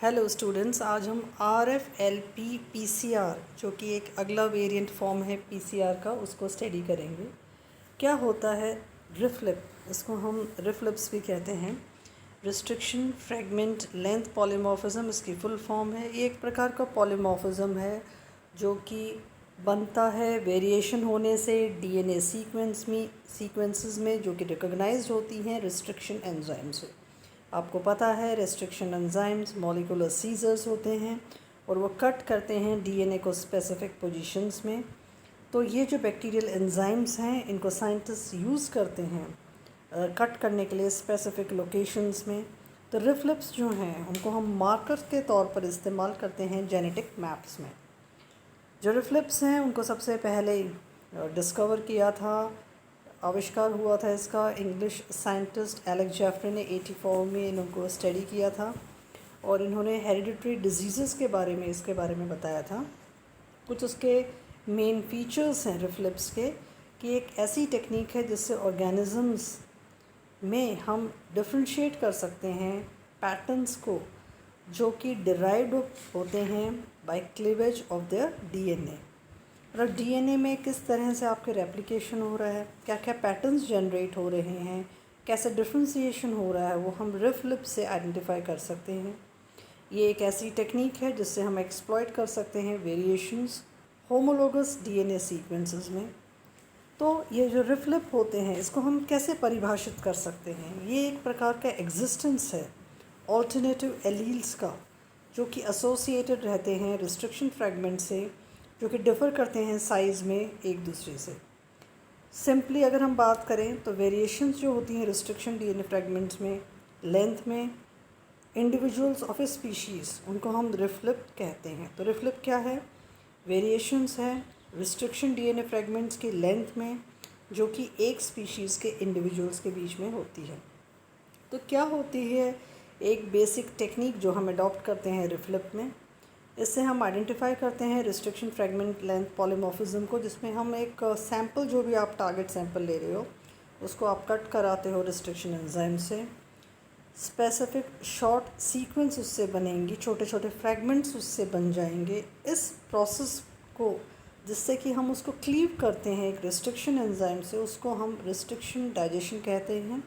Hello students, आज हम RFLP PCR जो कि एक अगला वेरिएंट फॉर्म है PCR का, उसको स्टडी करेंगे। क्या होता है रिफ्लिप? इसको हम रिफ्लिप्स भी कहते हैं। रिस्ट्रिक्शन फ्रैगमेंट लेंथ पॉलीमॉर्फिज्म इसकी फुल फॉर्म है। ये एक प्रकार का पॉलीमॉर्फिज्म है जो कि बनता है वेरिएशन होने से DNA सीक्वेंसेस में जो कि रिकॉग्नाइज्ड होती हैं रिस्ट्रिक्शन एंजाइम से। आपको पता है रेस्ट्रिक्शन एंजाइम्स मॉलिक्यूलर सीजर्स होते हैं और वो कट करते हैं DNA को स्पेसिफिक पोजीशंस में। तो ये जो बैक्टीरियल एंजाइम्स हैं इनको साइंटिस्ट यूज़ करते हैं कट करने के लिए स्पेसिफिक लोकेशंस में। तो रिफ्लिप्स जो हैं उनको हम मार्कर्स के तौर पर इस्तेमाल करते हैं जेनेटिक मैप्स में। जो रिफ्लिप्स हैं उनको सबसे पहले डिस्कवर किया था, आविष्कार हुआ था इसका इंग्लिश साइंटिस्ट एलेक्स जेफरी ने 84 में इनको स्टडी किया था और इन्होंने हेरिडिटरी डिजीज़ के बारे में इसके बारे में बताया था। कुछ उसके मेन फीचर्स हैं रिफ्लिप्स के कि एक ऐसी टेक्निक है जिससे ऑर्गेनिजम्स में हम डिफ्रेंशिएट कर सकते हैं पैटर्न्स को जो कि डिराइव्ड होते हैं by cleavage of their DNA। और DNA में किस तरह से आपके रेप्लिकेशन हो रहा है, क्या क्या पैटर्न्स जनरेट हो रहे हैं, कैसे डिफ्रेंशिएशन हो रहा है, वो हम रिफ्लिप से आइडेंटिफाई कर सकते हैं। ये एक ऐसी टेक्निक है जिससे हम एक्सप्लॉइट कर सकते हैं वेरिएशंस होमोलोगस DNA सीक्वेंसेस में। तो ये जो रिफ्लिप होते हैं इसको हम कैसे परिभाषित कर सकते हैं? ये एक प्रकार का एग्जिस्टेंस है ऑल्टरनेटिव एलील्स का जो कि एसोसिएटेड रहते हैं रिस्ट्रिक्शन फ्रैगमेंट से, जो कि डिफ़र करते हैं साइज़ में एक दूसरे से। सिंपली अगर हम बात करें तो वेरिएशंस जो होती हैं रिस्ट्रिक्शन DNA फ्रैगमेंट्स में लेंथ में इंडिविजुअल्स ऑफ ए स्पीशीज़ उनको हम रिफ्लिप कहते हैं। तो रिफ्लिप क्या है? वेरिएशंस है रिस्ट्रिक्शन DNA फ्रैगमेंट्स की लेंथ में जो कि एक स्पीशीज़ के इंडिविजुअल्स के बीच में होती है। तो क्या होती है एक बेसिक टेक्निक जो हम अडॉप्ट करते हैं रिफ्लिप में? इससे हम आइडेंटिफाई करते हैं रिस्ट्रिक्शन फ्रैगमेंट लेंथ पॉलीमॉर्फिज्म को, जिसमें हम एक सैंपल जो भी आप टारगेट सैंपल ले रहे हो उसको आप कट कराते हो रिस्ट्रिक्शन एंजाइम से। स्पेसिफिक शॉर्ट सीक्वेंस उससे बनेंगी, छोटे छोटे फ्रैगमेंट्स उससे बन जाएंगे। इस प्रोसेस को जिससे कि हम उसको क्लीव करते हैं एक रिस्ट्रिक्शन एंजाइम से, उसको हम रिस्ट्रिक्शन डाइजेशन कहते हैं।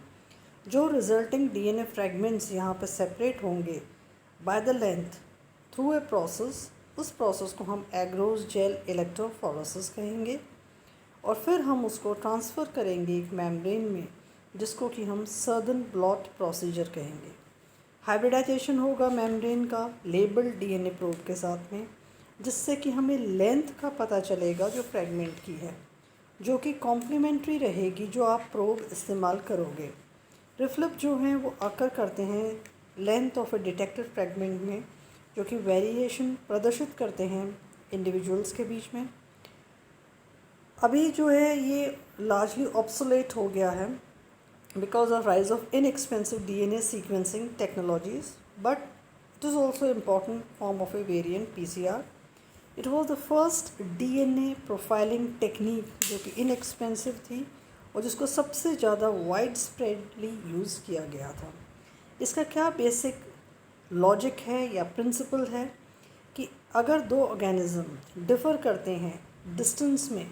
जो रिजल्टिंग DNA फ्रैगमेंट्स यहाँ पर सेपरेट होंगे by the length through a process, उस प्रोसेस को हम एग्रोस जेल इलेक्ट्रोफोरेसिस कहेंगे। और फिर हम उसको ट्रांसफ़र करेंगे एक मेम्ब्रेन में जिसको कि हम सदर्न ब्लॉट प्रोसीजर कहेंगे। हाइब्रिडाइजेशन होगा मेम्ब्रेन का लेबल्ड DNA प्रोब के साथ में, जिससे कि हमें लेंथ का पता चलेगा जो फ्रैगमेंट की है, जो कि कॉम्प्लीमेंट्री रहेगी जो आप प्रोब इस्तेमाल करोगे। रिफ्लिप जो हैं वो आकर करते हैं length of A detected fragment में, जो कि वेरिएशन प्रदर्शित करते हैं इंडिविजुअल्स के बीच में। अभी जो है ये लार्जली ऑब्सोलेट हो गया है because of rise of inexpensive DNA sequencing technologies, but it is also important form of A variant PCR। It was the first DNA profiling technique जो कि इनएक्सपेंसिव थी और जिसको सबसे ज़्यादा वाइड स्प्रेडली यूज़ किया गया था। इसका क्या बेसिक लॉजिक है या प्रिंसिपल है कि अगर दो ऑर्गेनिज्म डिफ़र करते हैं डिस्टेंस में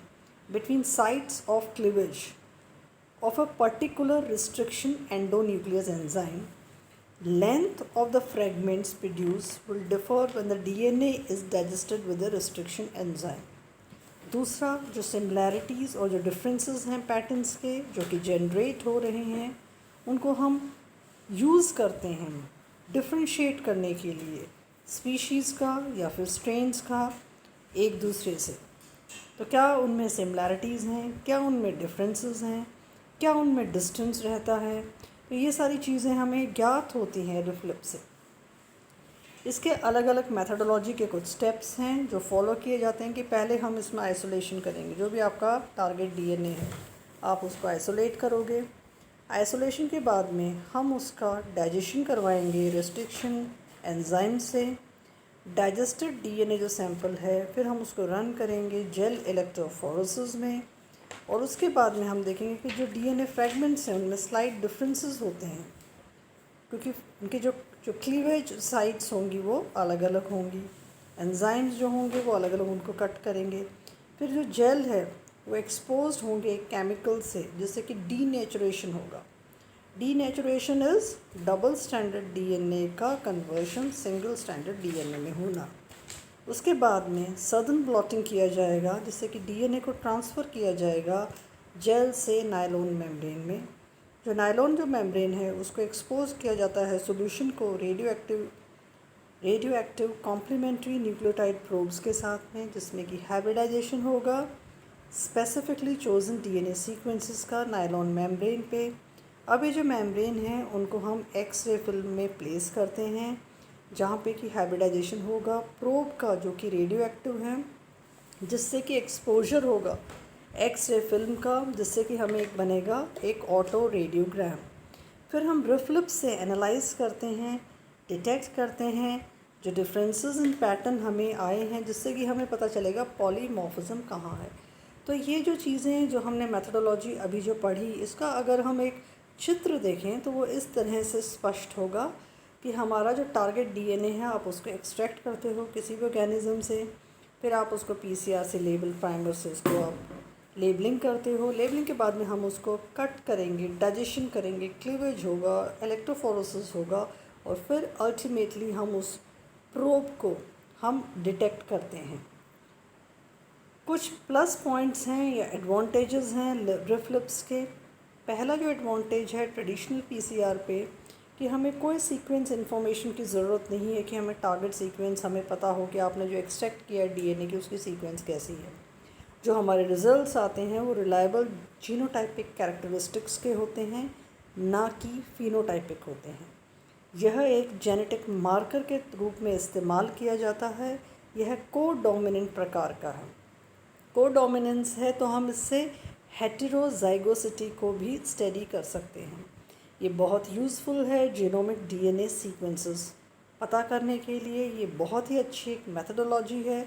between sites of cleavage of a particular restriction endonuclease enzyme, length of the fragments produced will differ when the DNA is digested with the restriction enzyme। दूसरा जो सिमिलैरिटीज़ और जो डिफरेंसेस हैं patterns के जो कि जनरेट हो रहे हैं उनको हम यूज़ करते हैं डिफरेंशिएट करने के लिए स्पीशीज़ का या फिर स्ट्रेन्स का एक दूसरे से। तो क्या उनमें सिमिलैरिटीज़ हैं, क्या उनमें डिफरेंसेस हैं, क्या उनमें डिस्टेंस रहता है? तो ये सारी चीज़ें हमें ज्ञात होती हैं रिफ्लिप से। इसके अलग अलग मेथडोलॉजी के कुछ स्टेप्स हैं जो फॉलो किए जाते हैं कि पहले हम इसमें आइसोलेशन करेंगे। जो भी आपका टारगेट DNA है आप उसको आइसोलेट करोगे। आइसोलेशन के बाद में हम उसका डाइजेशन करवाएंगे रिस्ट्रिक्शन एंजाइम से। डाइजेस्टेड DNA जो सैंपल है फिर हम उसको रन करेंगे जेल इलेक्ट्रोफोरेसिस में, और उसके बाद में हम देखेंगे कि जो DNA फ्रैगमेंट्स हैं उनमें स्लाइट डिफरेंसेस होते हैं। क्योंकि उनके जो जो क्लीवेज साइट्स होंगी वो अलग अलग होंगी, एंजाइम्स जो होंगे वो अलग अलग उनको कट करेंगे। फिर जो जेल है वो एक्सपोज्ड होंगे केमिकल से, जिससे कि डीनेचुरेशन होगा। Denaturation is double standard DNA का कन्वर्शन सिंगल स्टैंडर्ड डीएनए में होना। उसके बाद में सदर्न ब्लॉटिंग किया जाएगा, जिससे कि डीएनए को ट्रांसफ़र किया जाएगा जेल से नायलॉन मेम्ब्रेन में। जो नायलॉन जो मेम्ब्रेन है उसको एक्सपोज किया जाता है सॉल्यूशन को radioactive complementary nucleotide probes के साथ में, जिसमें कि हाइब्रिडाइजेशन होगा स्पेसिफिकली चोजन डीएनए सीक्वेंसेस का नायलॉन मेम्ब्रेन पे। अब ये जो मेम्ब्रेन है उनको हम एक्सरे फिल्म में प्लेस करते हैं, जहाँ पे कि हाइब्रिडाइजेशन होगा प्रोब का जो कि रेडियो एक्टिव है, जिससे कि एक्सपोजर होगा एक्सरे फिल्म का, जिससे कि हमें एक बनेगा एक ऑटो रेडियोग्राम। फिर हम रिफ्लिप से एनालाइज करते हैं, डिटेक्ट करते हैं जो डिफरेंसेस इन पैटर्न हमें आए हैं, जिससे कि हमें पता चलेगा पॉलीमॉर्फिज्म कहाँ है। तो ये जो चीज़ें जो हमने मेथोडोलॉजी अभी जो पढ़ी, इसका अगर हम एक चित्र देखें तो वो इस तरह से स्पष्ट होगा कि हमारा जो टारगेट डीएनए है आप उसको एक्सट्रैक्ट करते हो किसी भी ऑर्गेनिज्म से, फिर आप उसको पीसीआर से लेबल प्राइमर से उसको आप लेबलिंग करते हो। लेबलिंग के बाद में हम उसको कट करेंगे, डाइजेशन करेंगे, क्लीवेज होगा, इलेक्ट्रोफोरेसिस होगा, और फिर अल्टीमेटली हम उस प्रोब को हम डिटेक्ट करते हैं। कुछ प्लस पॉइंट्स हैं या एडवांटेजेस हैं रिफ्लिप्स के। पहला जो एडवांटेज है ट्रेडिशनल पीसीआर पे, कि हमें कोई सीक्वेंस इन्फॉर्मेशन की ज़रूरत नहीं है कि हमें टारगेट सीक्वेंस हमें पता हो कि आपने जो एक्सट्रैक्ट किया है डीएनए की उसकी सीक्वेंस कैसी है। जो हमारे रिजल्ट्स आते हैं वो रिलायबल जीनोटाइपिक कैरेक्टरिस्टिक्स के होते हैं, ना कि फिनोटाइपिक होते हैं। यह एक जेनेटिक मार्कर के रूप में इस्तेमाल किया जाता है। यह कोडोमिनेंट प्रकार का है। कोडोमिनेंस है तो हम इससे हेटेरोजाइगोसिटी को भी स्टडी कर सकते हैं। ये बहुत यूज़फुल है जीनोमिक डीएनए सीक्वेंसेस पता करने के लिए। ये बहुत ही अच्छी एक मेथोडोलॉजी है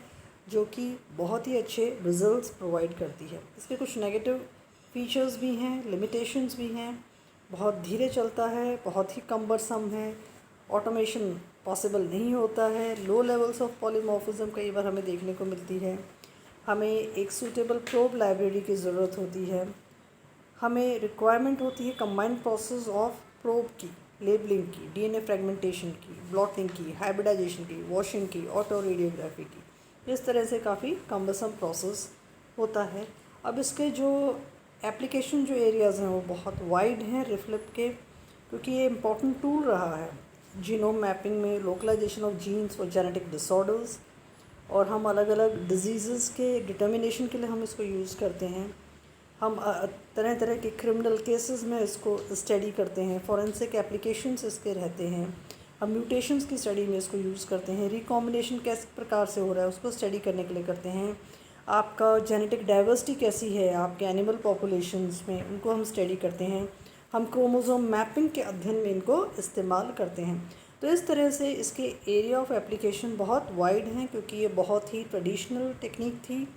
जो कि बहुत ही अच्छे रिजल्ट्स प्रोवाइड करती है। इसके कुछ नेगेटिव फीचर्स भी हैं, लिमिटेशंस भी हैं। बहुत धीरे चलता है, बहुत ही कम्बरसम है, ऑटोमेशन पॉसिबल नहीं होता है, लो लेवल्स ऑफ पॉलीमॉर्फिज्म कई बार हमें देखने को मिलती है। हमें एक सूटेबल प्रोब लाइब्रेरी की ज़रूरत होती है। हमें रिक्वायरमेंट होती है कंबाइंड प्रोसेस ऑफ प्रोब की, लेबलिंग की, डीएनए फ्रेगमेंटेशन की, ब्लॉटिंग की, हाइब्रिडाइजेशन की, वॉशिंग की, ऑटो रेडियोग्राफी की। इस तरह से काफ़ी कम्बरसम प्रोसेस होता है। अब इसके जो एप्लीकेशन जो एरियाज़ हैं वो बहुत वाइड हैं रिफ्लिप के, क्योंकि ये इम्पॉर्टेंट टूल रहा है जीनोम मैपिंग में, localisation of genes for genetic disorders, और हम अलग अलग डिजीज़ के डिटर्मिनेशन के लिए हम इसको यूज़ करते हैं। हम तरह तरह के क्रिमिनल केसेस में इसको स्टडी करते हैं, फॉरेंसिक एप्लीकेशंस इसके रहते हैं। हम म्यूटेशंस की स्टडी में इसको यूज़ करते हैं, रिकॉम्बिनेशन किस प्रकार से हो रहा है उसको स्टडी करने के लिए करते हैं। आपका जेनेटिक डाइवर्सिटी कैसी है आपके एनिमल पॉपुलेशंस में, उनको हम स्टडी करते हैं। हम क्रोमोसोम मैपिंग के अध्ययन में इनको इस्तेमाल करते हैं। तो इस तरह से इसके एरिया ऑफ एप्लीकेशन बहुत वाइड हैं, क्योंकि ये बहुत ही ट्रेडिशनल टेक्निक थी।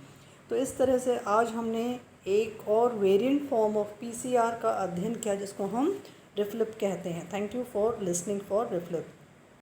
तो इस तरह से आज हमने एक और वेरिएंट फॉर्म ऑफ पीसीआर का अध्ययन किया, जिसको हम रिफ्लिप कहते हैं। Thank you for listening for रिफ्लिप।